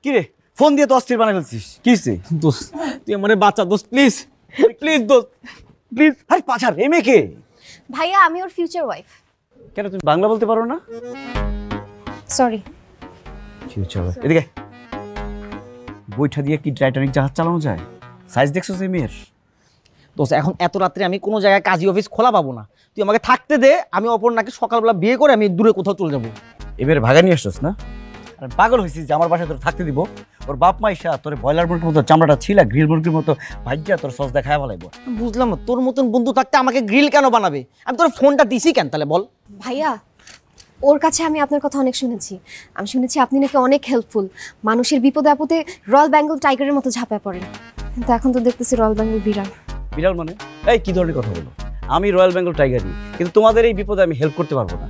কি রে ফোন দিয়ে তো অস্থির বানাই ফেলছিস কি হইছে দোস্ত তুই আমারে বাঁচা দোস্ত প্লিজ প্লিজ দোস্ত প্লিজ। আরে পাছার এ মেয়ে কে? ভাইয়া আমি ওর ফিউচার ওয়াইফ। কেন তুমি বাংলা বলতে পারো না? সরি। ফিউচার ওয়াইফ এদিকে বইটা দিয়ে কি টাইটানিক জাহাজ চালানো যায়? সাইজ দেখছো এই মেয়ের? দোস্ত এখন এত রাত্রে আমি কোনো জায়গায় কাজী অফিস খোলা পাবো না, তুই আমাকে থাকতে দে। আমি অপর্ণাকে সকালবেলা বিয়ে করে আমি দূরে কোথাও চলে যাবো। এবার ভাগা নিয়ে আসছস না? আর পাগল হয়েছিস যে আমার বাসায় তোর থাকতে দিব? ওর বাপ মা ইসা তোর ব্রয়লার মুরগির মতো চামড়াটা ছিলা গ্রিল মুরগির মতো ভাজ্যা তোর সস দেখায় ফেলাইবো। বুঝলাম না তোর মতন বন্ধু থাকতে আমাকে গ্রিল কেন বানাবে? আমি তোর ফোনটা দিছি কেন তাহলে বল? ভাইয়া ওর কাছে আমি আপনার কথা অনেক শুনেছি। আমি শুনেছি আপনি নাকি অনেক হেল্পফুল, মানুষের বিপদে আপদে রয়্যাল বেঙ্গল টাইগারের মতো ঝাঁপায় পড়েন। কিন্তু এখন তো দেখতেছি রয়্যাল বেঙ্গল বিড়াল। বিড়াল মানে? এই কি ধরনের কথা বলো? আমি রয়্যাল বেঙ্গল টাইগারই, কিন্তু তোমাদের এই বিপদে আমি হেল্প করতে পারবো না।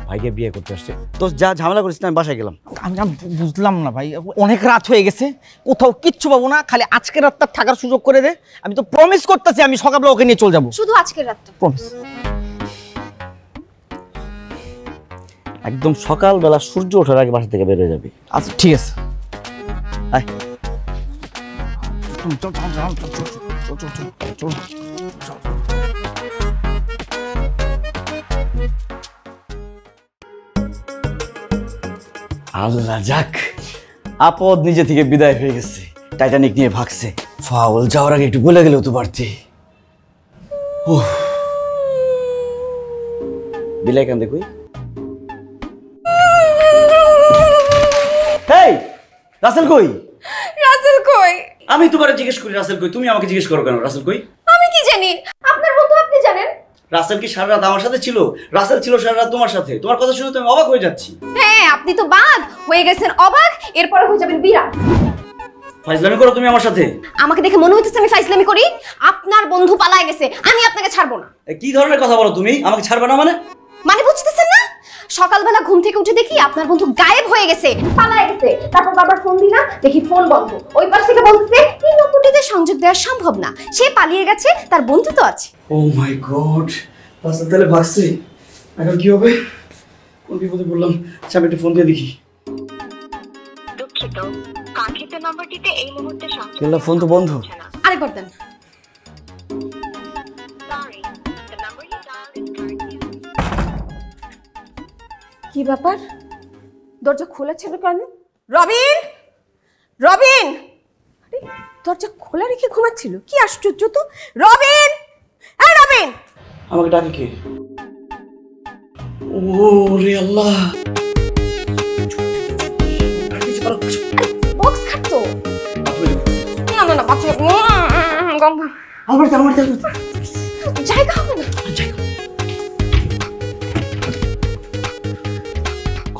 ভাইকে বিয়ে করতে আসছে তো যা ঝামেলা করিস না, আমি বাসায় গেলাম। আমি বুঝলাম না ভাই, অনেক রাত হয়ে গেছে, কোথাও কিচ্ছু পাবো না, খালি আজকের রাতটা থাকার সুযোগ করে দে। আমি তো প্রমিস করতেছি আমি সকালবেলা ওকে নিয়ে চলে যাবো। শুধু আজকের রাতটা প্রমিস। একদম সকালবেলা সূর্য ওঠার আগে বাসা থেকে বের হয়ে যাবি। আচ্ছা ঠিক আছে। আয় আল্লাহ যাক, আপদ নিজে থেকে বিদায় হয়ে গেছে। টাইটানিক নিয়ে ভাগছে, ফাউল যাওয়ার আগে একটু বলে গেলেও তো পারতি। বিলাই কান্দে কই? হেই রাসেল কই? রাসেল কই? আমি তোমারে জিজ্ঞেস করি রাসেল কই, তুমি আমাকে জিজ্ঞেস করো কেন রাসেল কই? আমি কি জানি, আপনার বন্ধু আপনি জানেন। রাসেল কি সারা রাত আমার সাথে ছিল? রাসেল ছিল সারা রাত তোমার সাথে। তোমার কথা শুনে তো আমি অবাক হয়ে যাচ্ছি। হ্যাঁ আপনি তো বাদ হয়ে গেছেন অবাক, এরপর হয়ে যাবেন বিড়াল। ফাইজলামি করো তুমি আমার সাথে? আমাকে দেখে মনে হইতেছে আমি ফাইজলামি করি? আপনার বন্ধু পালায় গেছে, আমি আপনাকে ছাড়বো না। কি ধরনের কথা বলো তুমি? আমাকে ছাড়বে না মানে? মানে বুঝতেছেন না? সকালবেলা ঘুম থেকে উঠে দেখি আপনার বন্ধু গায়েব হয়ে গেছে, পালায় গেছে। তারপর বাবার ফোন দিই না, দেখি ফোন বন্ধ। ওই পাশ থেকে বলতেছে এই নম্বরটিতে সংযোগ দেওয়া সম্ভব না, সে পালিয়ে গেছে, তার বন্ধু তো আছে। ও মাই গড, রাসেল তাহলে ভাগছে। এখন কি হবে? কোন বিপদে পড়লাম? আচ্ছা আমি একটু ফোন দিয়ে দেখি। দুঃখিত, কাঙ্ক্ষিত নম্বরটিতে এই মুহূর্তে সংযোগ কেলা ফোন তো বন্ধ। আরেকবার দেন। Sorry, the number you dialled is currently. কি ব্যাপার? দরজা খোলা ছিল কেন? রবিন, রবিন! আরে দরজা খোলা রেখে ঘুমাচ্ছিল, কি আশ্চর্য তো। রবিন, এই রবিন! আমাকে ডাকে কে? ও রে আল্লাহ, বক্স খাটতো। না না না বাচ্চা গঙ্গ আমার জায়গা হবে না।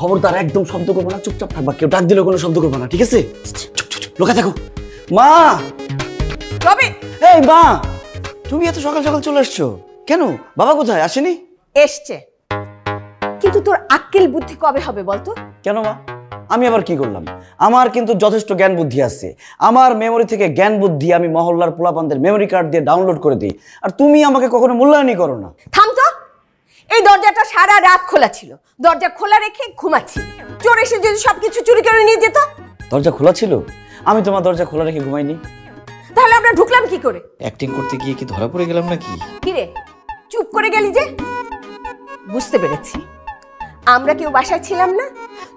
খবরদার একদম শব্দ করবো না, চুপচাপ থাকবা। কেউ ডাক দিলেও কোনো শব্দ করবো না, ঠিক আছে? লোকা থাকো। মা! রবিন! এই মা, তুমি এত সকাল সকাল চলে আসছো কেন? বাবা কোথায়? আসেনি? এসছে, কিন্তু তোর আক্কেল বুদ্ধি কবে হবে বলতো? কেন মা, আমি আবার কি করলাম? আমার কিন্তু যথেষ্ট জ্ঞান বুদ্ধি আছে। আমার মেমোরি থেকে জ্ঞান বুদ্ধি আমি মহল্লার পোলাপানদের মেমোরি কার্ড দিয়ে ডাউনলোড করে দিই, আর তুমি আমাকে কখনো মূল্যায়নই করো না। থাম তো। এই দরজাটা সারা রাত খোলা ছিল, দরজা খোলা রেখে ঘুমাচ্ছি। চোর এসে যদি সবকিছু চুরি করে নিয়ে যেত? দরজা খোলা ছিল? আমি তোমার দরজা খোলা রেখে ঘুমাইনি। তাহলে আমরা ঢুকলাম কি করে? অ্যাক্টিং করতে গিয়ে কি ধরা পড়ে গেলাম নাকি? কি রে চুপ করে গেলি যে? বুঝতে পেরেছি, আমরা কেউ বাসায় ছিলাম না।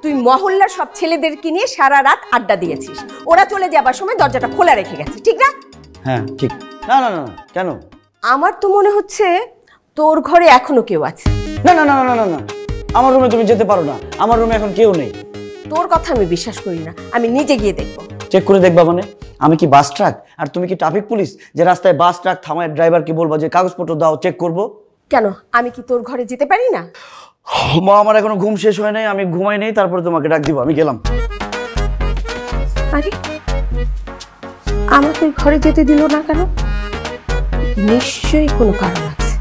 তুই মহল্লার সব ছেলেদেরকে নিয়ে সারা রাত আড্ডা দিয়েছিস, ওরা চলে যাবার সময় দরজাটা খোলা রেখে গেছে, ঠিক না? হ্যাঁ ঠিক। না না না, কেন? আমার তো মনে হচ্ছে তোর ঘরে এখনো কেউ আছে। না না না না না না, আমার রুমে তুমি যেতে পারো না, আমার রুমে এখন কেউ নেই। তোর কথা আমি বিশ্বাস করি না, আমি নিজে গিয়ে দেখবো। চেক করে দেখবা মানে? আমি কি বাস ট্রাক আর তুমি কি ট্রাফিক পুলিশ যে রাস্তায় বাস ট্রাক থামায় ড্রাইভারকে বলবা যে কাগজপত্র দাও, চেক করবো? কেন, আমি কি তোর ঘরে যেতে পারি না? মা আমার এখনো ঘুম শেষ হয় নাই, আমি ঘুমাই নেই, তারপরে তোমাকে ডাক দিব। আমি গেলাম। আরে আমাকে ঘরে যেতে দিল না কেন? নিশ্চয়ই কোনো কারণ আছে।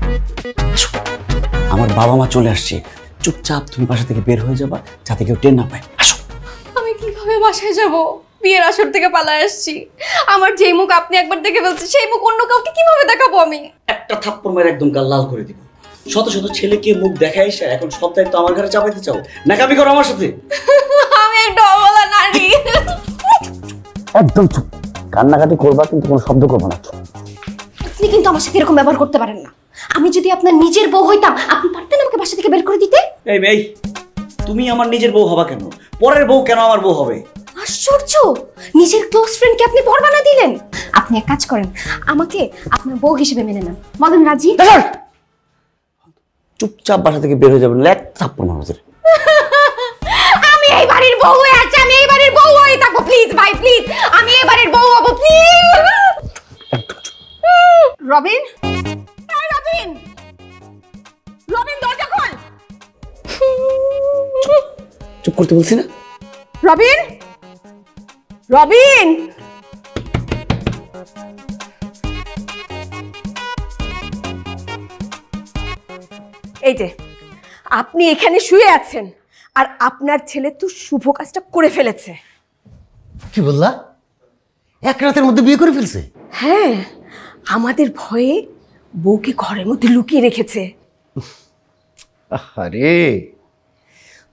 আমার বাবা মা চলে আসছে, চুপচাপ তুমি বাসা থেকে বের হয়ে যাবা যাতে কেউ টের না পায়। আসো। আমি কিভাবে বাসায় যাব? বিয়ের আসর থেকে পালায় আসছি। আমার যেই মুখ আপনি একবার দেখে ফেলছেন, সেই মুখ অন্য কাউকে কিভাবে দেখাবো আমি? একটা থাপ্পড় মেরে একদম গাল লাল করে দিব। শত শত ছেলেকে মুখ দেখায় এসে এখন সব দায়িত্ব আমার ঘরে চাপাইতে চাও? নাকামি করো আমার সাথে? আমি একটা অবলা নারী একদম চুপ, কান্নাকাটি করবা কিন্তু কোনো শব্দ করবো না। আপনি কিন্তু আমার সাথে এরকম ব্যবহার করতে পারেন না। আমি যদি আপনার নিজের বউ হইতাম আপনি পারতেন আমাকে বাসা থেকে বের করে দিতে? এই মেয়ে, তুমি আমার নিজের বউ হবা কেন? পরের বউ কেন আমার বউ হবে? আশ্চর্য, নিজের ক্লোজ ফ্রেন্ডকে আপনি বর বানা দিলেন। আপনি এক কাজ করেন, আমাকে আপনার বউ হিসেবে মেনে নেন। বলেন রাজি? চুপচাপ বাসা থেকে বের হয়ে যাবেন, লেখ থাপ্পড় মারবে। আমি এই বাড়ির বউ হয়ে আছি, আমি এই বাড়ির বউ হয়ে থাকবো। প্লিজ ভাই, প্লিজ, আমি এই বাড়ির বউ হবো, প্লিজ। রবিন, এই রবিন, রবিন দরজা খোল। চুপ করতে বলছি না? রবিন, রবিন, এই যে আপনি এখানে শুয়ে আছেন আর আপনার ছেলে তো শুভ কাজটা করে ফেলেছে। কি বললা? এক রাতের মধ্যে বিয়ে করে ফেলছে? হ্যাঁ, আমাদের ভয়ে বউকে ঘরের মধ্যে লুকিয়ে রেখেছে। আরে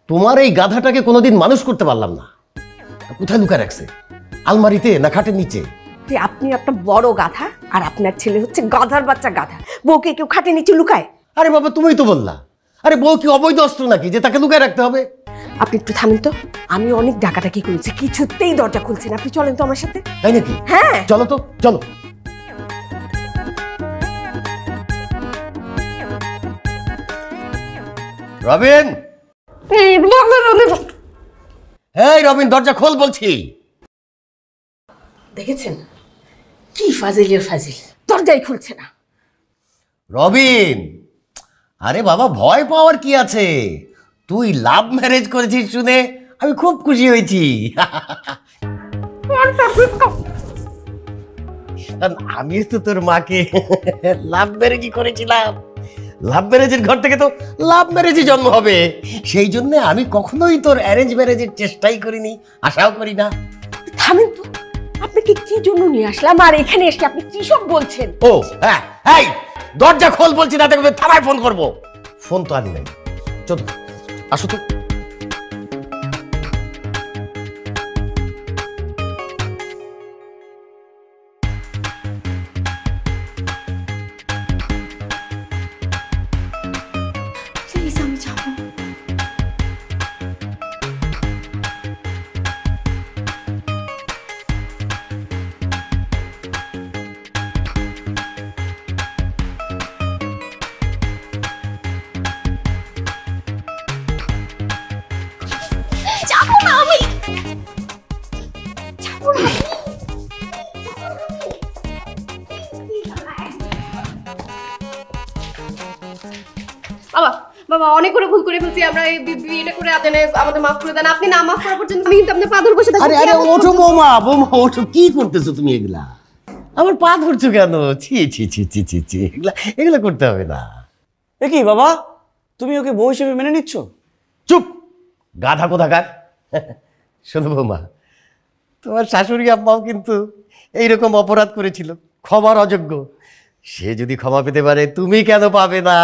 তোমার এই গাধাটাকে কোনোদিন মানুষ করতে পারলাম না। কোথায় লুকা রাখছে? আলমারিতে না খাটের নিচে? যে আপনি একটা বড় গাধা আর আপনার ছেলে হচ্ছে গাধার বাচ্চা গাধা। বউকে কেউ খাটের নিচে লুকায়? আরে বাবা, তুমিই তো বললা। আরে বউ কি অবৈধ অস্ত্র নাকি যে তাকে লুকায় রাখতে হবে? আপনি একটু থামেন তো, আমি অনেক ডাকাডাকি করেছি, কিছুতেই দরজা খুলছেন। আপনি চলেন তো আমার সাথে। তাই নাকি? হ্যাঁ চলো তো, চলো। রবিন, এই রবিন, দরজা খোল বলছি। দেখেছেন কি ফাজিলের ফাজিল, দরজাই খুলছে না। রবিন, আরে বাবা, ভয় পাওয়ার কি আছে? তুই লাভ ম্যারেজ করেছিস শুনে আমি খুব খুশি হয়েছি। আমি তো তোর মাকে লাভ ম্যারেজই করেছিলাম। লাভ ম্যারেজের ঘর থেকে তো লাভ ম্যারেজই জন্ম হবে। সেই জন্য আমি কখনোই তোর অ্যারেঞ্জ ম্যারেজের চেষ্টাই করিনি, আশাও করি না। থামেন তো, আপনাকে কি জন্য নিয়ে আসলাম আর এখানে এসে আপনি কি সব বলছেন? ও হ্যাঁ, এই দরজা খোল বলছি না, দেখবে থানায় ফোন করবো। ফোন তো আনি নাই। চল আসো তো। প্লিজ আমি যাবো। যাবো না আমি, যাবো না। বাবা, বাবা, অনেক করে ভুল করে ফেলছি আমরা। এই বিয়েটা করে আপনি আমাদের মাফ করে দেন। আপনি না মাফ করা পর্যন্ত আমি কিন্তু আপনার পা ধরে বসে থাকবো। আরে আরে, ওঠো বৌমা, বৌমা ওঠো। কি করতেছো তুমি এগুলা? আমার পা ধরছো কেন? ছি ছি ছি ছি ছি ছি, এগুলা এগুলা করতে হবে না। এ কি বাবা, তুমি ওকে বউ হিসেবে মেনে নিচ্ছ? চুপ, গাধা কোথাকার। শোনো বৌমা, তোমার শাশুড়ি আম্মাও কিন্তু এইরকম অপরাধ করেছিল, ক্ষমার অযোগ্য। সে যদি ক্ষমা পেতে পারে, তুমি কেন পাবে না?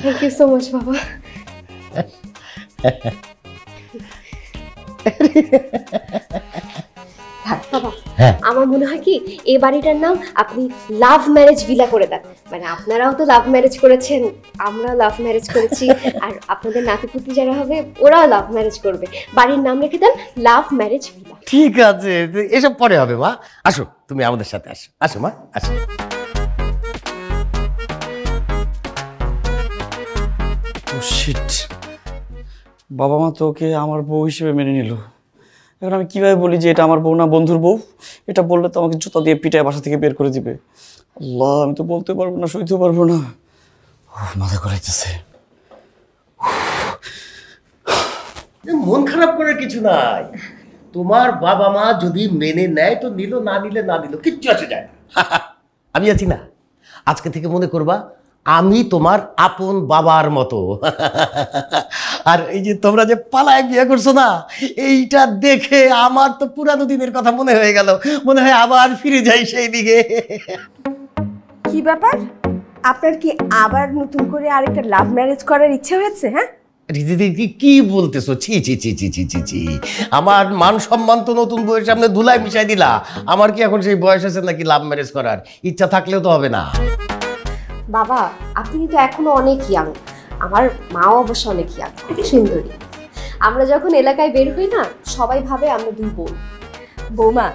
থ্যাংক ইউ সো মাচ বাবা। বাবা, হ্যাঁ। আমার মনে হয় কি এই বাড়িটার নাম আপনি লাভ ম্যারেজ ভিলা করে দেন। মানে আপনারাও তো লাভ ম্যারেজ করেছেন, আমরা লাভ ম্যারেজ করেছি, আর আপনাদের নাতিপুতি যারা হবে ওরাও লাভ ম্যারেজ করবে। বাড়ির নাম রেখে দেন লাভ ম্যারেজ ভিলা। ঠিক আছে, এসব পরে হবে মা। আসো, তুমি আমাদের সাথে আসো। আসো মা, আসো। ও শিট, বাবা মা তো ওকে আমার বউ হিসেবে মেনে নিল। এখন আমি কিভাবে বলি যে এটা আমার বউ না বন্ধুর বউ? এটা বললে তো আমাকে জুতা দিয়ে পিটায় বাসা থেকে বের করে দিবে। আল্লাহ, আমি তো বলতে পারবো না, সইতে পারবো না। মাথা ঘুরাইতেছে। মন খারাপ করার কিছু নাই। তোমার বাবা মা যদি মেনে নেয় তো নিল, না নিলে না নিল, কিচ্ছু আসে যায় না। আমি আছি না, আজকে থেকে মনে করবা আমি তোমার আপন বাবার মতো। আর এই যে তোমরা যে পালায় বিয়ে করছো না, এইটা দেখে আমার তো পুরানো দিনের কথা মনে হয়ে গেল। মনে হয় আবার ফিরে যাই সেই দিকে। কি ব্যাপার, আপনার কি আবার নতুন করে আরেকটা লাভ ম্যারেজ করার ইচ্ছে হয়েছে? হ্যাঁ, দিদি কি বলতেছো? ছি ছি ছি ছি ছি ছি ছি, আমার মান সম্মান তো নতুন বউয়ের সামনে ধুলায় মিশাই দিলা। আমার কি এখন সেই বয়স আছে নাকি লাভ ম্যারেজ করার? ইচ্ছা থাকলেও তো হবে না। বাবা আপনি কিন্তু এখনো অনেক ইয়াং, আমার মাও অবশ্য অনেক ইয়াং, খুব সুন্দরী। আমরা যখন এলাকায় বের হই না, সবাই ভাবে আমরা দুই বোন। বৌমা,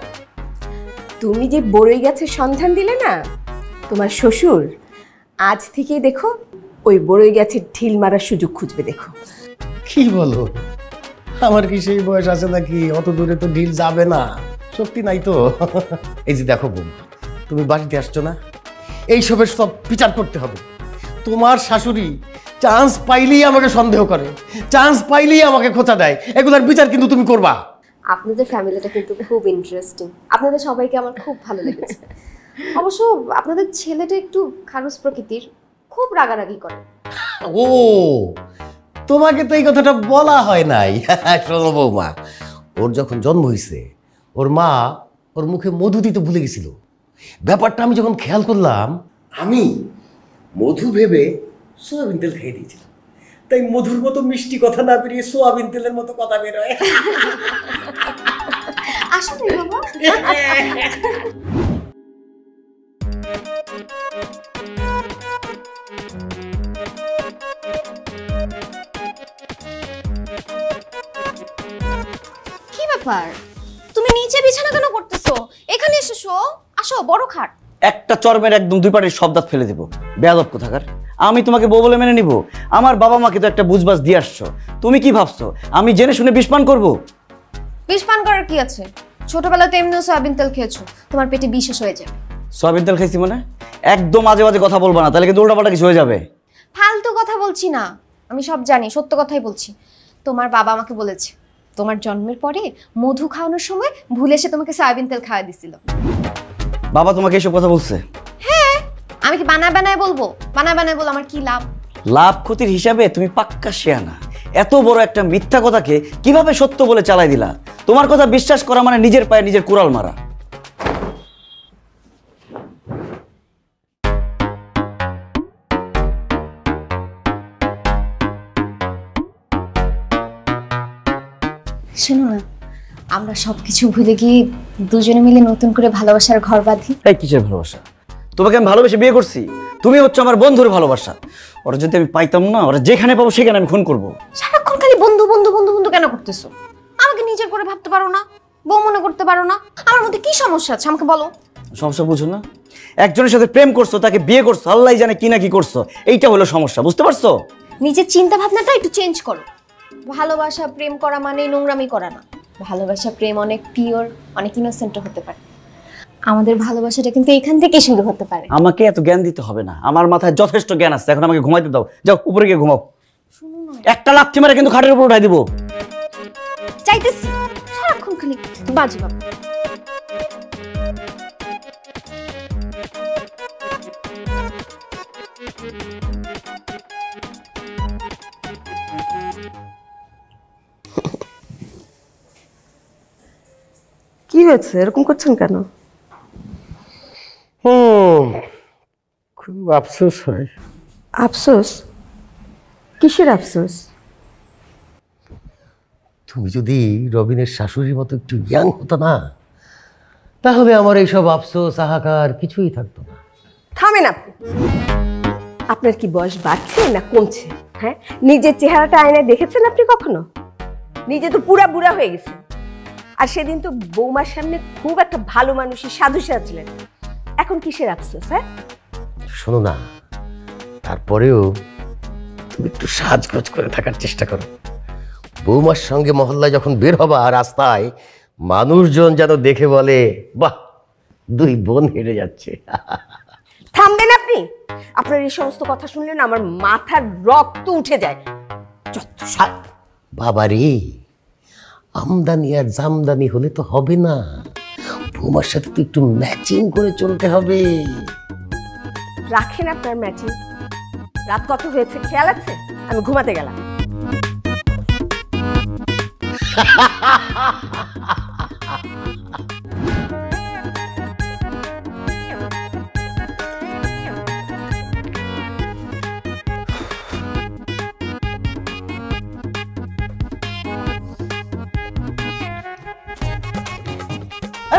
তুমি যে বড়ই গাছের সন্ধান দিলে না, তোমার শ্বশুর আজ থেকেই দেখো ওই বড়ই গাছের ঢিল মারার সুযোগ খুঁজবে। দেখো কি বলো? আমার কি সেই বয়স আছে নাকি? অত দূরে তো ঢিল যাবে না, শক্তি নাই তো। এই যে দেখো বোন, তুমি বাড়িতে আসছো না, এইসবের সব বিচার করতে হবে। তোমার শাশুড়ি চান্স পাইলেই আমাকে সন্দেহ করে, চান্স পাইলেই আমাকে খোঁচা দেয়, এগুলোর বিচার কিন্তু তুমি করবা। আপনাদের ফ্যামিলিটা কিন্তু খুব ইন্টারেস্টিং, আপনাদের সবাইকে আমার খুব ভালো লেগেছে। অবশ্য আপনাদের ছেলেটা একটু খারুস প্রকৃতির, খুব রাগারাগি করে। ও, তোমাকে তো এই কথাটা বলা হয় নাই। শোনো বৌমা, ওর যখন জন্ম হয়েছে ওর মা ওর মুখে মধু দিতে ভুলে গেছিল। ব্যাপারটা আমি যখন খেয়াল করলাম, আমি মধু ভেবে সোয়াবিন তেল খেয়ে দিয়েছিলাম। তাই মধুর মতো মিষ্টি কথা না বেরিয়ে সোয়াবিন তেলের মতো কথা বেরোয়। আসলে বাবা কি ব্যাপার, তুমি নিচে বিছানা কেন করতেছো? এখানে এসে শো, আসো বড় খাট। একটা চরমের একদম দুই পাটির সব দাঁত ফেলে দেবো, বেয়াদব কোথাকার। আমি তোমাকে বউ বলে মেনে নিব? আমার বাবা মাকে তো একটা বুঝবাজ দিয়ে আসছো, তুমি কি ভাবছো আমি জেনে শুনে বিষপান করবো? বিষ পান করার কি আছে? ছোটবেলাতে এমনিও সয়াবিন তেল খেয়েছো, তোমার পেটে বিষ হয়ে যাবে। সয়াবিন তেল খাইছি মানে? একদম আজে বাজে কথা বলবা না, তাহলে কিন্তু উল্টাপাল্টা কিছু হয়ে যাবে। ফালতু কথা বলছি না, আমি সব জানি, সত্য কথাই বলছি। তোমার বাবা আমাকে বলেছে তোমার জন্মের পরে মধু খাওয়ানোর সময় ভুলে এসে তোমাকে সয়াবিন তেল খাওয়া দিছিল। বাবা তোমাকে এসব কথা বলছে? হ্যাঁ, আমি কি বানায় বানায় বলবো? বানায় বানায় বল আমার কি লাভ? লাভ ক্ষতির হিসাবে তুমি পাক্কা শেয়ানা। এত বড় একটা মিথ্যা কথাকে কিভাবে সত্য বলে চালাই দিলা? তোমার কথা বিশ্বাস করা মানে নিজের পায়ে নিজের কুড়াল মারা। শোনো না, আমরা সবকিছু ভুলে গিয়ে দুজনে মিলে নতুন করে ভালোবাসার ঘর বাঁধি। এই কিসের ভালোবাসা? তোমাকে আমি ভালোবেসে বিয়ে করছি, তুমি হচ্ছে আমার বন্ধুর ভালোবাসা। ওরা যদি আমি পাইতাম না, ওরা যেখানে পাবো সেখানে আমি খুন করবো। সারাক্ষণ খালি বন্ধু বন্ধু বন্ধু বন্ধু কেন করতেছো? আমাকে নিজের করে ভাবতে পারো না? বউ মনে করতে পারো না? আমার মধ্যে কি সমস্যা আছে আমাকে বলো। সমস্যা বুঝো না? একজনের সাথে প্রেম করছো, তাকে বিয়ে করছো, আল্লাহ জানে কি না কি করছো, এইটা হলো সমস্যা, বুঝতে পারছো? নিজের চিন্তা ভাবনাটা একটু চেঞ্জ করো। ভালোবাসা প্রেম করা মানে নোংরামি করা না। ভালোবাসা প্রেম অনেক পিওর, অনেক ইনোসেন্টও হতে পারে। আমাদের ভালোবাসাটা কিন্তু এখান থেকে শুরু হতে পারে। আমাকে এত জ্ঞান দিতে হবে না, আমার মাথায় যথেষ্ট জ্ঞান আছে। এখন আমাকে ঘুমাইতে দাও, যাও উপরে গিয়ে ঘুমাও। একটা লাথি মারে কিন্তু খাটের উপর উঠাই দিব। চাইতেছি সারাক্ষণ খালি বাজে বাবা। কি হয়েছে, এরকম করছেন কেন? খুব আফসোস হয়। আফসোস? কিসের আফসোস? তুমি যদি রবিনের শাশুড়ির মতো একটু ইয়াং হতো না, তাহলে আমার এইসব আফসোস হাহাকার কিছুই থাকতো না। থামেন আপনি। আপনার কি বয়স বাড়ছে না কমছে? হ্যাঁ, নিজের চেহারাটা আয়নায় দেখেছেন আপনি কখনো? নিজে তো পুরা বুড়া হয়ে গেছে। আর সেদিন তো বৌমার সামনে খুব একটা ভালো মানুষই সাধু সাজলেন। এখন কিসের আফসোস? হ্যাঁ শোনো না, তারপরেও তুমি একটু সাজগোজ করে থাকার চেষ্টা করো। বৌমার সঙ্গে মহল্লায় যখন বের হবা রাস্তায়, মানুষজন যেন দেখে বলে, বাহ, দুই বোন হেরে যাচ্ছে। থামবেন আপনি। আপনার এই সমস্ত কথা শুনলে না আমার মাথার রক্ত উঠে যায়। যত সব। বাবারে, আমদানি আর জামদানি হলে তো হবে না, বৌমার সাথে তো একটু ম্যাচিং করে চলতে হবে। রাখেন আপনার ম্যাচিং। রাত কত হয়েছে খেয়াল আছে? আমি ঘুমাতে গেলাম।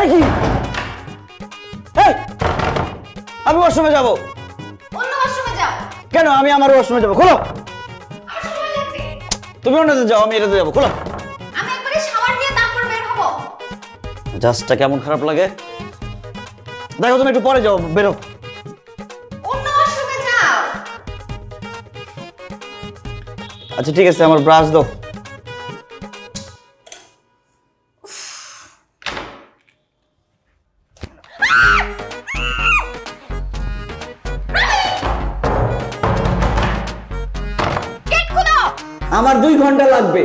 এই কি এই আমি ওয়াশরুমে যাব। অন্য ওয়াশরুমে যাও। কেন? আমি আমার ওয়াশরুমে যাব। খোলো। তুমি অন্যতে যাও, আমি এটাতে যাবো। খোলো। আমি একবারে শাওয়ার নিয়ে তারপর বের হবো। জাস্টটা কেমন খারাপ লাগে দেখো। তুমি একটু পরে যাও, বেরো। অন্য ওয়াশরুমে যাও। আচ্ছা ঠিক আছে, আমার ব্রাশ দাও। গেট খোলো। আমার 2 ঘন্টা লাগবে।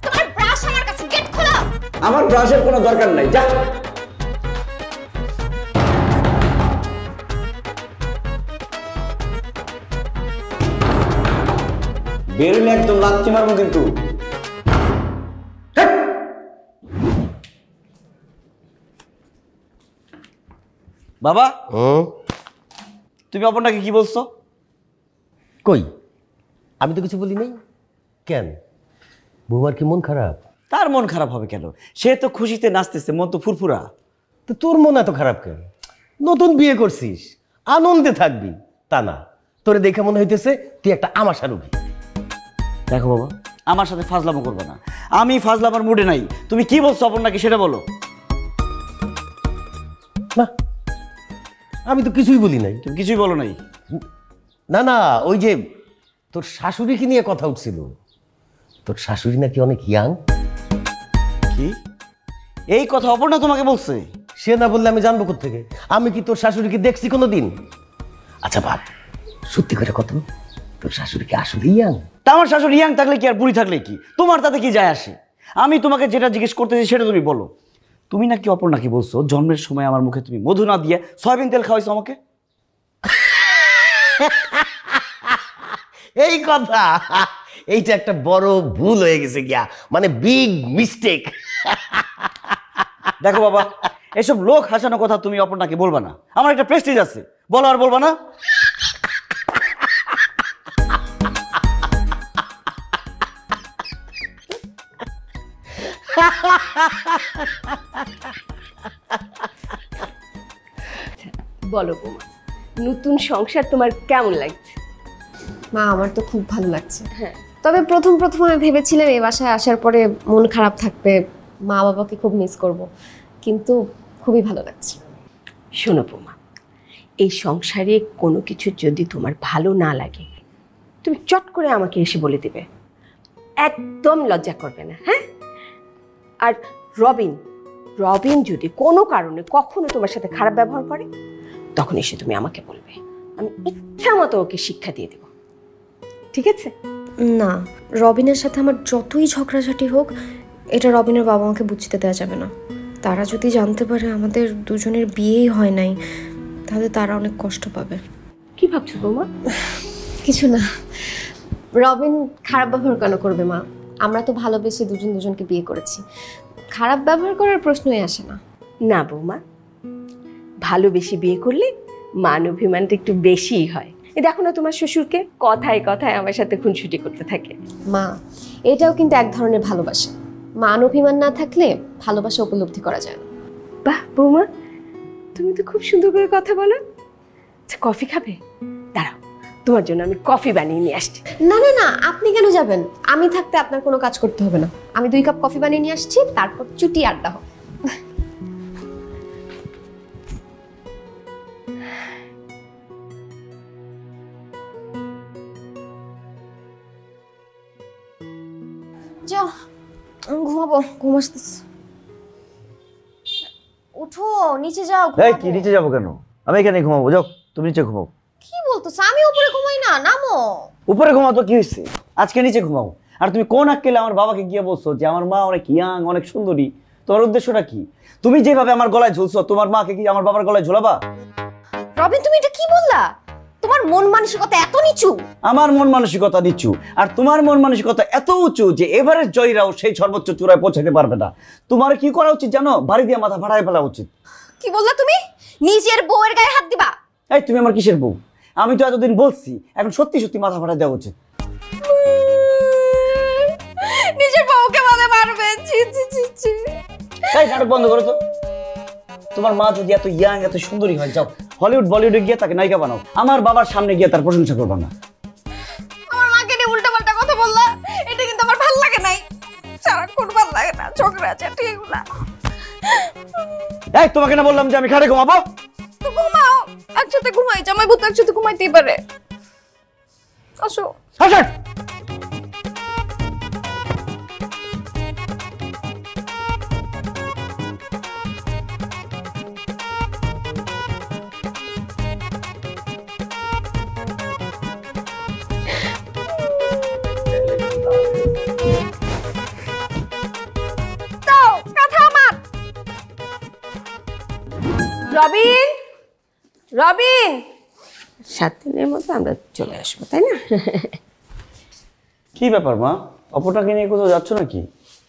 তোমার ব্রাশ আমার কাছে, গেট খোলো। আমার ব্রাশের কোনো দরকার নাই, যা। বেরোলে একদম লাথি মারবো কিন্তু। হ্যাট! বাবা, তুমি অপর্ণাকে কি বলছো? কই, আমি তো কিছু বলি নাই। কেন, বৌমার কি মন খারাপ? তার মন খারাপ হবে কেন? সে তো খুশিতে নাচতেছে, মন তো ফুরফুরা। তো তোর মন এত খারাপ কেন? নতুন বিয়ে করছিস, আনন্দে থাকবি। তা না, তোরে দেখে মনে হইতেছে তুই একটা আমাশা রোগী। দেখো বাবা, আমার সাথে ফাজলামো করবে না। আমি ফাজলামার মুডে নাই। তুমি কি বলছো অপর্ণাকে সেটা বলো। না, আমি তো কিছুই বলি নাই। তুমি কিছুই বলো নাই। না না, ওই যে তোর শাশুড়িকে নিয়ে কথা উঠছিল। তোর শাশুড়ি নাকি অনেক ইয়াং। কি এই কথা অপর্ণা তোমাকে বলছে? সে না বললে আমি জানবো কোত্থেকে? আমি কি তোর শাশুড়িকে দেখছি কোনোদিন? আচ্ছা বাপ, সত্যি করে কত, তোর শাশুড়ি কি আসলে ইয়াং? তা আমার শাশুড়ি ইয়াং থাকলে কি আর বুড়ি থাকলে কি, তোমার তাতে কি যায় আসে? আমি তোমাকে যেটা জিজ্ঞেস করতেছি সেটা তুমি বলো। তুমি নাকি অপর্ণাকে বলছো জন্মের সময় আমার মুখে তুমি মধু না দিয়ে সয়াবিন তেল খাওয়াইছো আমাকে? এই কথা, এইটা একটা বড় ভুল হয়ে গেছে গিয়া, মানে বিগ মিস্টেক। দেখো বাবা, এসব লোক হাসানো কথা তুমি অপর্ণাকে বলবা না। আমার একটা প্রেস্টিজ আছে, বলো আর বলবা না। বলো বৌমা, নতুন সংসার তোমার কেমন লাগছে? মা, আমার তো খুব ভালো লাগছে। হ্যাঁ, তবে প্রথম আমি ভেবেছিলাম এই বাসায় আসার পরে মন খারাপ থাকবে, মা বাবাকে খুব মিস করব, কিন্তু খুবই ভালো লাগছে। শোনো বৌমা, এই সংসারে কোনো কিছু যদি তোমার ভালো না লাগে, তুমি চট করে আমাকে এসে বলে দিবে, একদম লজ্জা করবে না। হ্যাঁ, আর রবিন যদি কোনো কারণে কখনো তোমার সাথে খারাপ ব্যবহার করে, তখন এসে তুমি আমাকে বলবে, আমি ইচ্ছা মতো ওকে শিক্ষা দিয়ে দেব। ঠিক আছে? না, রবিনের সাথে আমার যতই ঝগড়াঝাটি হোক, এটা রবিনের বাবা মাকে বুঝতে দেওয়া যাবে না। তারা যদি জানতে পারে আমাদের দুজনের বিয়েই হয় নাই, তাহলে তারা অনেক কষ্ট পাবে। কি ভাবছো বৌমা? কিছু না, রবিন খারাপ ব্যবহার কেন করবে মা? আমরা তো ভালোবেসে দুজনকে বিয়ে করেছি, খারাপ ব্যবহার করার প্রশ্নই আসে না। না বৌমা, ভালোবেসে বিয়ে করলে মান অভিমানটা একটু বেশিই হয়। দেখো না তোমার শ্বশুরকে, কথায় কথায় আমার সাথে খুনসুটি করতে থাকে। মা, এটাও কিন্তু এক ধরনের ভালোবাসা। মান অভিমান না থাকলে ভালোবাসা উপলব্ধি করা যায় না। বাহ বৌমা, তুমি তো খুব সুন্দর করে কথা বলো। আচ্ছা, কফি খাবে? দাঁড়াও, তোমার জন্য আমি কফি বানিয়ে নিয়ে আসছি। না না না, আপনি কেন যাবেন? আমি থাকতে আপনার কোনো কাজ করতে হবে না। আমি 2 কাপ কফি বানিয়ে নিয়ে আসছি, তারপর চুটি আড্ডা হবে। যাও, ঘুমাবো, ঘুম আসতেছে। উঠো, নিচে যাও। এই কি নিচে যাবো কেন? আমি এখানে ঘুমাবো। যাও, তুমি নিচে ঘুমাও। কি বলতেছ? আমি উপরে ঘুমাই না, নামো। উপরে ঘুমাও তো কি হয়েছে? আজকে নিচে ঘুমাও। আর তুমি কোন আক্কেলে আমার বাবাকে গিয়ে বলছো যে আমার মা অনেক ইয়াং, অনেক সুন্দরী? তোমার উদ্দেশ্যটা কি? তুমি যেভাবে আমার গলায় ঝুলছো, তোমার মাকে কি আমার বাবার গলায় ঝুলাবা? রবিন, তুমি এটা কি বললা? তোমার মন মানসিকতা এত নিচু? আমার মন মানসিকতা নিচু, আর তোমার মন মানসিকতা এত উঁচু যে এভারেস্ট জয়ীরাও সেই সর্বোচ্চ চূড়ায় পৌঁছাতে পারবে না। তোমার কি করা উচিত জানো? বাড়ি দিয়ে মাথা ফাটায় ফেলা উচিত। কি বললা তুমি? নিজের বউয়ের গায়ে হাত দিবা? এই তুমি আমার কিসের বউ? আমি তো এতদিন বলছি, এখন সত্যি সত্যি মাথা ফাটায় দেওয়া উচিত। নিজের বউকে বলে মারবে? ছি ছি ছি ছি। এই নাটক বন্ধ করো তো। তোমার মা যদি এত ইয়াং এত সুন্দরী হয়, যাও হলিউড বলিউডে গিয়ে তাকে নায়িকা বানাও, আমার বাবার সামনে গিয়ে তার প্রশংসা করবা না। আমার মাকে নিয়ে উল্টাপাল্টা কথা বললা, এটা কিন্তু আমার ভালো লাগে নাই। সারাক্ষণ ভালো লাগে না, ঝগড়া চাটি এগুলা। এই তোমাকে না বললাম যে আমি খাটে ঘুমাবো? তো ঘুমাও, একসাথে ঘুমাই, জামাই বউ তো একসাথে ঘুমাইতেই পারে। আসো। আসো। রবিন, রবিন, 7 দিনের মধ্যে আমরা চলে আসবো, তাই না? কি ব্যাপার মা, অপরটাকে নিয়ে কোথাও যাচ্ছ নাকি?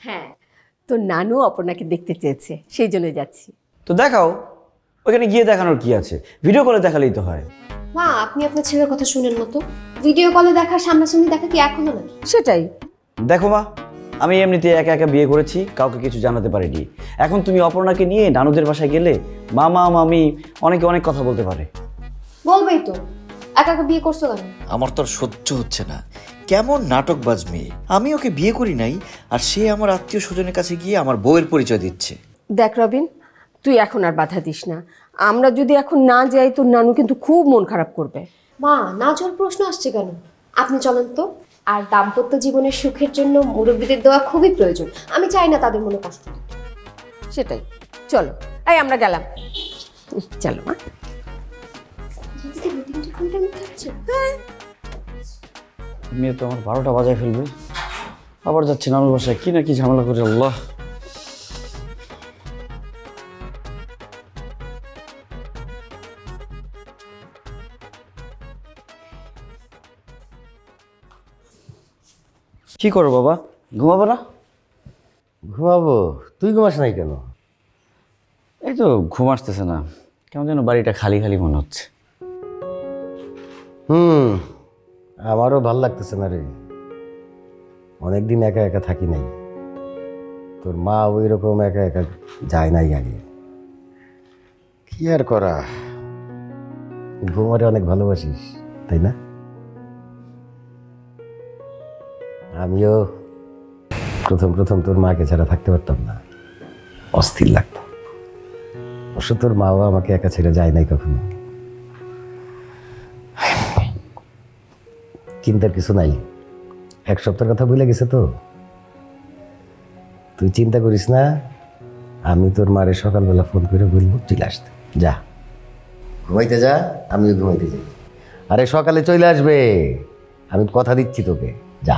হ্যাঁ, তো নানু অপর্ণাকে দেখতে চেয়েছে, সেই জন্য যাচ্ছি। তো দেখাও, ওখানে গিয়ে দেখানোর কি আছে, ভিডিও কলে দেখালেই তো হয়। মা, আপনি আপনার ছেলের কথা শুনেন না তো। ভিডিও কলে দেখা সামনাসামনি দেখা কি এখনো না? সেটাই। দেখো মা, আমি এমনিতে একা একা বিয়ে করেছি, কাউকে কিছু জানাতে পারিনি। এখন তুমি অপর্ণাকে নিয়ে নানুদের বাসায় গেলে মামা মামি অনেকে অনেক কথা বলতে পারে। বলবেই তো, একা একা বিয়ে করছো কেন? আমার তো আর সহ্য হচ্ছে না, কেমন নাটকবাজ মেয়ে। আমি ওকে বিয়ে করি নাই, আর সে আমার আত্মীয় স্বজনের কাছে গিয়ে আমার বউয়ের পরিচয় দিচ্ছে। দেখ রবিন, তুই এখন আর বাধা দিস না। আমরা যদি এখন না যাই তোর নানু কিন্তু খুব মন খারাপ করবে। মা, না যাওয়ার প্রশ্ন আসছে কেন? আপনি চলেন তো। আর দাম্পত্য জীবনের সুখের জন্য মুরব্বীদের দেওয়া খুবই প্রয়োজন। আমি চাই না তাদের মনে কষ্ট দিতে। সেটাই, চলো এই আমরা গেলাম। চলো মা। মেয়ে তো আমার 12টা বাজায় ফেলবে, আবার যাচ্ছে নানুর বাসায়, কি না কি ঝামেলা করে। আল্লাহ, কি করো বাবা, ঘুমাবো না? ঘুমাবো? তুই ঘুমাস নাই কেন? এই তো ঘুম আসতেছে না, কেমন যেন বাড়িটা খালি খালি মনে হচ্ছে। আমারও ভাল লাগতেছে না রে, অনেকদিন একা একা থাকি নাই। তোর মা ওই রকম একা একা যায় নাই আগে। কি আর করা, ঘুমারে অনেক ভালোবাসিস তাই না? আমিও প্রথম প্রথম তোর মাকে ছাড়া থাকতে পারতাম না, অস্থির লাগতো। অবশ্য তোর মাও আমাকে একা ছেড়ে যায় নাই কখনো। চিন্তার কিছু নাই, 1 সপ্তাহের কথা ভুলে গেছে তো। তুই চিন্তা করিস না, আমি তোর মারে সকালবেলা ফোন করে বলবো চলে আসতে। যা ঘুমাইতে যা, আমিও ঘুমাইতে যাই। আরে সকালে চলে আসবে, আমি কথা দিচ্ছি তোকে। যা।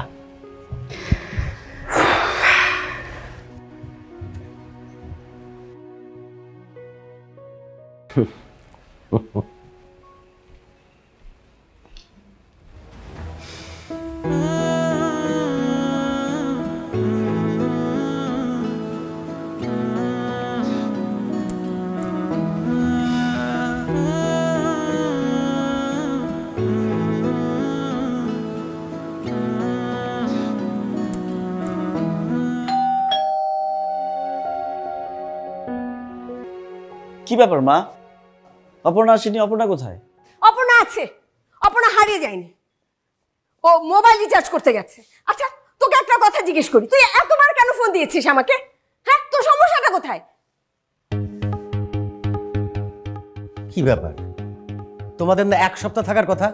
কি ব্যাপার মা, অপর্ণা আসেনি? অপর্ণা কোথায়? অপর্ণা আছে, অপর্ণা হারিয়ে যায়নি, ও মোবাইল রিচার্জ করতে গেছে। আচ্ছা তোকে একটা কথা জিজ্ঞেস করি, তুই এতবার কেন ফোন দিয়েছিস আমাকে? হ্যাঁ, তোর সমস্যাটা কোথায়? কি ব্যাপার, তোমাদের না 1 সপ্তাহ থাকার কথা,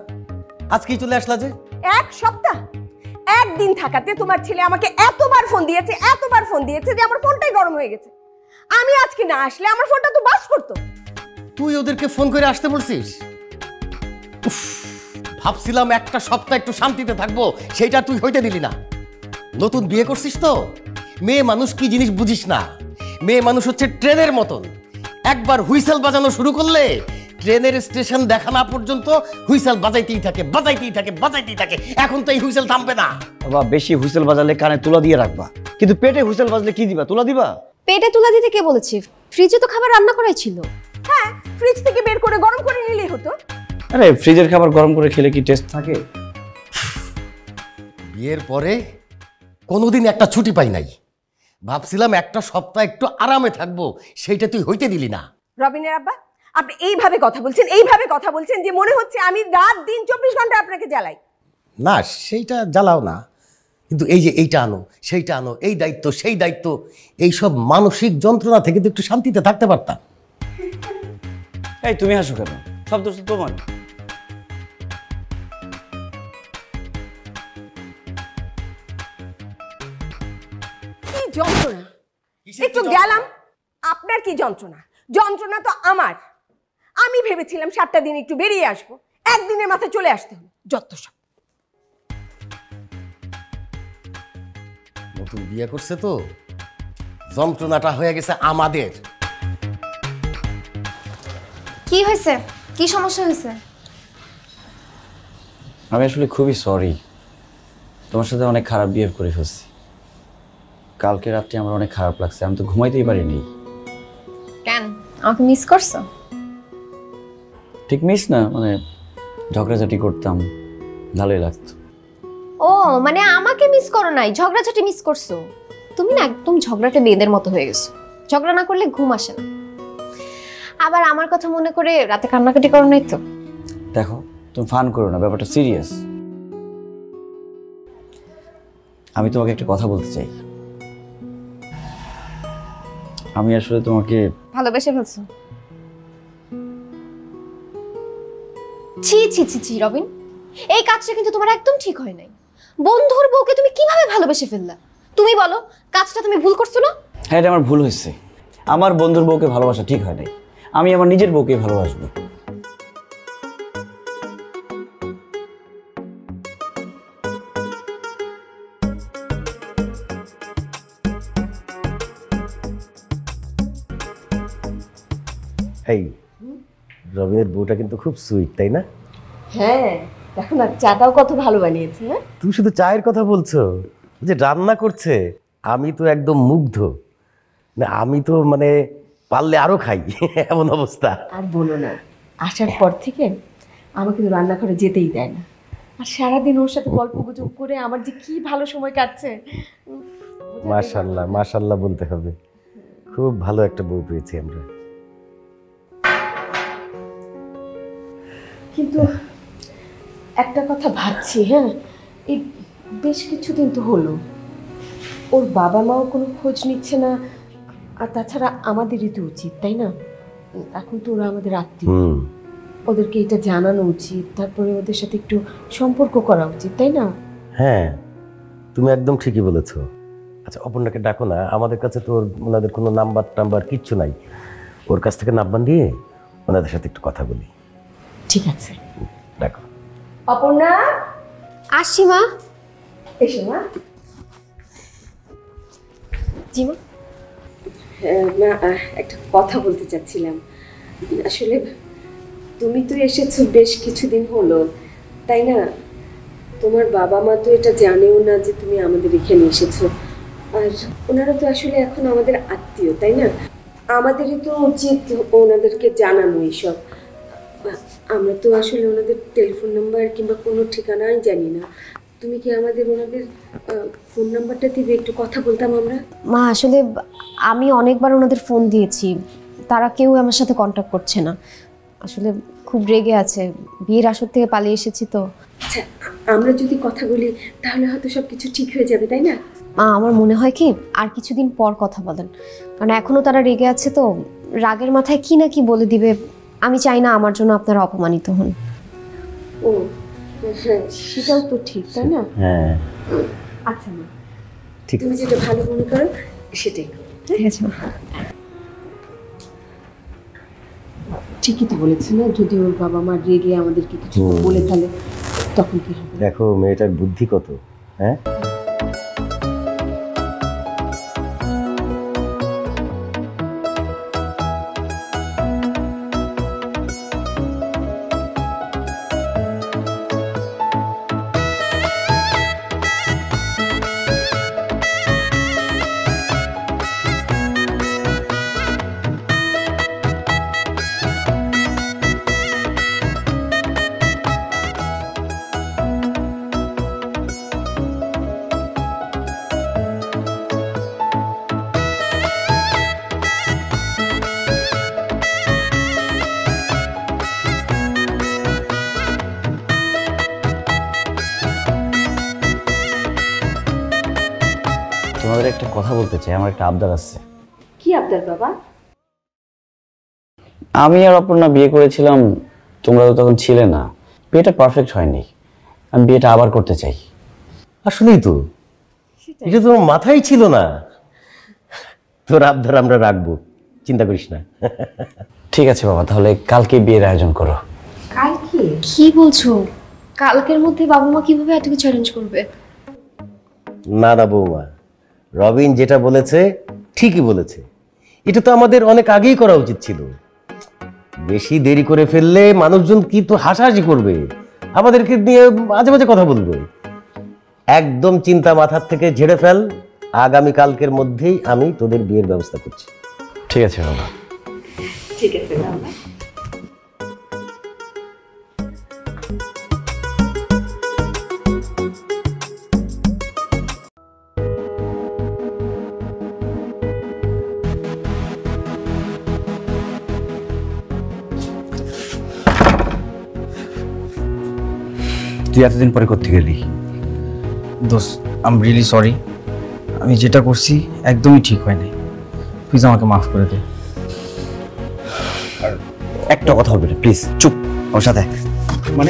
আজকেই চলে আসলা যে? 1 সপ্তাহ? 1 দিন থাকাতে তোমার ছেলে আমাকে এতবার ফোন দিয়েছে, এতবার ফোন দিয়েছে যে আমার ফোনটাই গরম হয়ে গেছে। আমি আজকে না আসলে আমার ফোনটা তো বাস করতো। তুই ওদেরকে ফোন করে আসতে বলছিস? উফ, ভাবছিলাম 1টা সপ্তাহ একটু শান্তিতে থাকবো, সেটা তুই হইতে দিলি না। নতুন বিয়ে করছিস তো, মেয়ে মানুষ কি জিনিস বুঝিস না। মেয়ে মানুষ হচ্ছে ট্রেনের মতন, একবার হুইসেল বাজানো শুরু করলে ট্রেনের স্টেশন দেখা না পর্যন্ত হুইসেল বাজাইতেই থাকে, বাজাইতেই থাকে, বাজাইতেই থাকে। এখন তো এই হুইসেল থামবে না। বাবা, বেশি হুইসেল বাজালে কানে তুলা দিয়ে রাখবা, কিন্তু পেটে হুইসেল বাজলে কি দিবা? তুলা দিবা? পেটে তুলা দিতে কে বলেছে? ফ্রিজে তো খাবার রান্না করাই ছিল। হ্যাঁ, ফ্রিজ থেকে বের করে গরম করে নিলেই হতো। আরে ফ্রিজের খাবার গরম করে খেলে কি টেস্ট থাকে? বিয়ের পরে কোনোদিন একটা ছুটি পাই নাই, ভাবছিলাম 1টা সপ্তাহ একটু আরামে থাকবো, সেইটা তুই হইতে দিলি না। রবিনের আব্বা, আপনি এইভাবে কথা বলছেন যে মনে হচ্ছে আমি রাত দিন 24 ঘন্টা আপনাকে জ্বালাই। না সেইটা জ্বালাও না, কিন্তু এই যে এইটা আনো সেইটা আনো, এই দায়িত্ব সেই দায়িত্ব, এইসব মানসিক যন্ত্রণা থেকে তো একটু শান্তিতে থাকতে পারতাম। এই তুমি হাসো কেন? সব দোষ তো তোমার। কি যন্ত্রণা! একটু গেলাম, আপনার কি যন্ত্রণা? যন্ত্রণা তো আমার। আমি ভেবেছিলাম 7টা দিন একটু বেরিয়ে আসবো, একদিনের মাথায় চলে আসতে হলো। যত সব। নতুন বিয়ে করছে তো যন্ত্রণাটা হয়ে গেছে আমাদের। কি হয়েছে? কি সমস্যা হয়েছে? আমি আসলে খুবই সরি, তোমার সাথে অনেক খারাপ বিহেভ করে ফেলছি। কালকে রাত্রে আমার অনেক খারাপ লাগছে, আমি তো ঘুমাইতেই পারিনি। কেন, আমাকে মিস করছো? ঠিক মিস না, মানে ঝগড়াঝাটি করতাম, ভালোই লাগতো। ও মানে আমাকে মিস করো নাই, ঝগড়াঝাটি মিস করছো? তুমি না একদম ঝগড়াটে মেয়েদের মতো হয়ে গেছো, ঝগড়া না করলে ঘুম আসে না। আবার আমার কথা মনে করে রাতে কান্নাকাটি করো নাই তো? দেখো তুমি ফান করো না, ব্যাপারটা সিরিয়াস। আমি তোমাকে একটা কথা বলতে চাই। আমি আসলে তোমাকে ভালোবেসে ফেলছো? ছি ছি ছি ছি রবিন, এই কাজটা কিন্তু তোমার একদম ঠিক হয় নাই। বন্ধুর বউকে তুমি কিভাবে ভালোবেসে ফেললা? তুমি বলো, কাজটা তুমি ভুল করছো না? হ্যাঁ, এটা আমার ভুল হয়েছে। আমার বন্ধুর বউকে ভালোবাসা ঠিক হয় নাই, আমি আমার নিজের বউকে ভালোবাসবো। এই রবিনের বউটা কিন্তু খুব সুইট, তাই না? হ্যাঁ, দেখো না চাটাও কত ভালো বানিয়েছে। হ্যাঁ, তুমি শুধু চায়ের কথা বলছো, যে রান্না করছে আমি তো একদম মুগ্ধ। না আমি তো মানে পারলে আরো খাই এমন অবস্থা। আর বলো না, আসার পর থেকে আমাকে তো রান্নাঘরে যেতেই দেয় না। আর সারাদিন ওর সাথে গল্প গুজব করে আমার যে কি ভালো সময় কাটছে। মাশাআল্লাহ মাশাআল্লাহ বলতে হবে, খুব ভালো একটা বউ পেয়েছি আমরা। কিন্তু একটা কথা ভাবছি, হ্যাঁ এই বেশ কিছুদিন তো হলো ওর বাবা মাও কোনো খোঁজ নিচ্ছে না। আর তাছাড়া আমাদেরই তো উচিত, তাই না? এখন তো ওরা আমাদের আত্মীয়, ওদেরকে এটা জানানো উচিত, তারপরে ওদের সাথে একটু সম্পর্ক করা উচিত, তাই না? হ্যাঁ তুমি একদম ঠিকই বলেছো। আচ্ছা অপর্ণাকে ডাকো না, আমাদের কাছে তো ওনাদের কোনো নাম্বার টাম্বার কিচ্ছু নাই। ওর কাছ থেকে নাম্বার নিয়ে ওনাদের সাথে একটু কথা বলি। ঠিক আছে, ডাকো। অপর্ণা, আসি মা। এসো মা। জি মা। মা একটা কথা বলতে চাচ্ছিলাম। আসলে তুমি তো এসেছো বেশ কিছুদিন হলো, তাই না? তোমার বাবা মা তো এটা জানেও না যে তুমি আমাদের এখানে এসেছো। আর ওনারা তো আসলে এখন আমাদের আত্মীয়, তাই না? আমাদেরই তো উচিত ওনাদেরকে জানানো এইসব। আমরা তো আসলে ওনাদের টেলিফোন নাম্বার কিংবা কোনো ঠিকানাই জানি না। তুমি কি আমাদের ওনাদের ফোন নাম্বারটা দিবে, একটু কথা বলতাম আমরা। মা আসলে আমি অনেকবার ওনাদের ফোন দিয়েছি, তারা কেউ আমার সাথে কন্ট্যাক্ট করছে না। আসলে খুব রেগে আছে, বিয়ের আসর থেকে পালিয়ে এসেছি তো। আচ্ছা আমরা যদি কথা বলি তাহলে হয়তো সব কিছু ঠিক হয়ে যাবে, তাই না? মা আমার মনে হয় কি আর কিছুদিন পর কথা বলেন, কারণ এখনো তারা রেগে আছে তো, রাগের মাথায় কি না কি বলে দিবে। আমি চাই না আমার জন্য আপনারা অপমানিত হন। ও হ্যাঁ, সেটাও তো ঠিক, তাই না? হ্যাঁ আচ্ছা মা, ঠিক তুমি যেটা ভালো মনে করো সেটাই করো। ঠিক আছে মা। ঠিকই তো বলেছে না, যদি ওর বাবা মা রেগে আমাদেরকে কিছু বলে ফেলে তখন কি হবে? দেখো মেয়েটার বুদ্ধি কত। হ্যাঁ কথা বলতে চাই, আমার একটা আবদার আছে। কি আবদার বাবা? আমি আর অপর্ণা বিয়ে করেছিলাম, তোমরা তো তখন ছিলে না, বিয়েটা পারফেক্ট হয়নি। আমি বিয়েটা আবার করতে চাই। আসলেই তো, এটা তো মাথায় ছিল না। তোর আবদার আমরা রাখবো, চিন্তা করিস না। ঠিক আছে বাবা, তাহলে কালকে বিয়ের আয়োজন করো। কালকে? কি বলছো? কালকের মধ্যে বাবা মা কিভাবে এত কিছু অ্যারেঞ্জ করবে? না না বৌমা, রবিন যেটা বলেছে ঠিকই বলেছে। এটা তো আমাদের অনেক আগেই করা উচিত ছিল। বেশি দেরি করে ফেললে মানুষজন কি তো হাসাহাসি করবে, আমাদেরকে নিয়ে মাঝে মাঝে কথা বলবে। একদম চিন্তা মাথার থেকে ঝেড়ে ফেল, আগামী কালকের মধ্যেই আমি তোদের বিয়ের ব্যবস্থা করছি। ঠিক আছে বাবা। ঠিক আছে বাবা। তুই এতদিন পরে করতে গেলি? দোস্ত, আই এম রিয়েলি সরি। আমি যেটা করছি একদমই ঠিক হয় নাই, প্লিজ আমাকে মাফ করে দে। একটা কথা বলবি না প্লিজ, চুপ। ওর সাথে মানে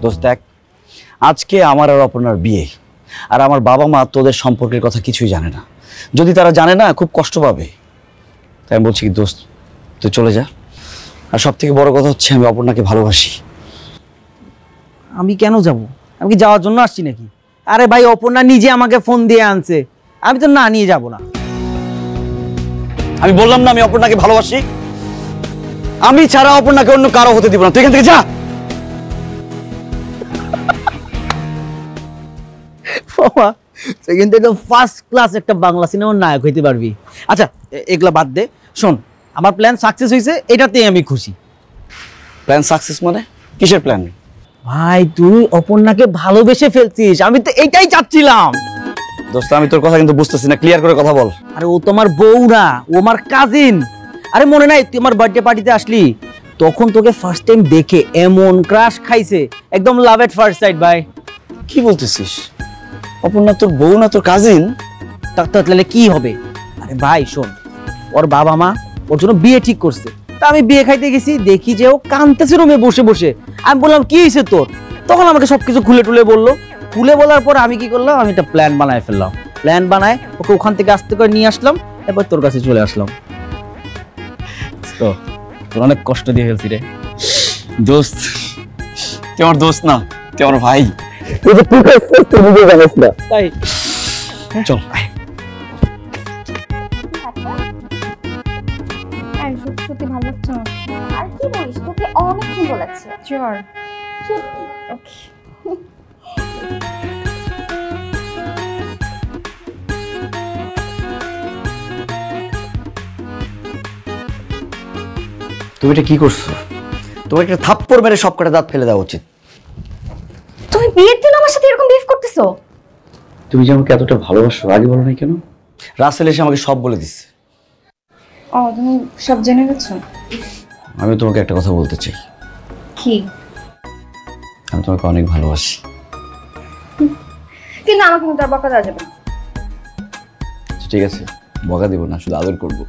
দোস্ত দেখ, আজকে আমার আর অপর্ণার বিয়ে, আর আমার বাবা মা তোদের সম্পর্কের কথা কিছুই জানে না। যদি তারা জানে না, খুব কষ্ট পাবে। তাই আমি বলছি কি দোস্ত, তুই চলে যা। আর সব থেকে বড় কথা হচ্ছে, আমি অপর্ণাকে ভালোবাসি। আমি কেন যাব? আমি কি যাওয়ার জন্য আসছি নাকি? আরে ভাই, অপর্ণা নিজে আমাকে ফোন দিয়ে আনছে, আমি তো না নিয়ে যাব না। আমি বললাম না আমি অপর্ণাকে ভালোবাসি। আমি ছাড়া অপর্ণাকে অন্য কারো হতে দিব না। তুই এখান থেকে যা। বাবা, সেখান থেকে ফার্স্ট ক্লাস একটা বাংলা সিনেমার নায়ক হইতে পারবি। আচ্ছা, এগুলা বাদ দে। শোন, আমার প্ল্যান সাকসেস হয়েছে, এটাতেই আমি খুশি। প্ল্যান সাকসেস মানে? কিসের প্ল্যান? ভাই, তুই অপর্ণাকে ভালোবেসে ফেলছিস, আমি তো এটাই চাচ্ছিলাম। দোস্ত, আমি তোর কথা কিন্তু বুঝতেছি না, ক্লিয়ার করে কথা বল। আরে ও তোমার বউ না, ও আমার কাজিন। আরে মনে নাই তুই আমার বার্থডে পার্টিতে আসলি, তখন তোকে ফার্স্ট টাইম দেখে এমন ক্রাশ খাইছে, একদম লাভ এট ফার্স্ট সাইট। ভাই কি বলতেছিস? অপর্ণা তোর বউ না, তোর কাজিন? তাহলে কি হবে? আরে ভাই শোন, ওর বাবা মা ওর জন্য বিয়ে ঠিক করছে। তা আমি বিয়ে খাইতে গেছি, দেখি যে ও কাঁদতেছে রুমে বসে বসে। আমি বললাম কি হয়েছে তোর? তখন আমাকে সবকিছু খুলে টুলে বললো। খুলে বলার পর আমি কি করলাম, আমি একটা প্ল্যান বানায় ফেললাম। প্ল্যান বানায় ওকে ওখান থেকে আস্তে করে নিয়ে আসলাম, এরপর তোর কাছে চলে আসলাম। তো তোর অনেক কষ্ট দিয়ে ফেলছি রে দোস্ত। তুই আমার দোস্ত না, তুই আমার ভাই। তাই চল। সত্যি ভালো লাগছে। আর কি বলিস, তোকে অনেক সুন্দর লাগছে। চল। ওকে। তুমি এটা কি করছো? তোমার একটা থাপ্পড় মেরে সব কটা দাঁত ফেলে দেওয়া উচিত। তুমি বিয়ের দিন আমার সাথে এরকম বিহেভ করতেছো? তুমি যে আমাকে এতটা ভালোবাসো, আগে বলো নাই কেন? রাসেল এসে আমাকে সব বলে দিচ্ছে। ও, তুমি সব জেনে গেছো? আমি তোমাকে একটা কথা বলতে চাই। কি? আমি তোমাকে অনেক ভালোবাসি। কিন্তু আমাকে কিন্তু আর বকা দেওয়া যাবে না। ঠিক আছে, বকা দিব না, শুধু আদর করবো।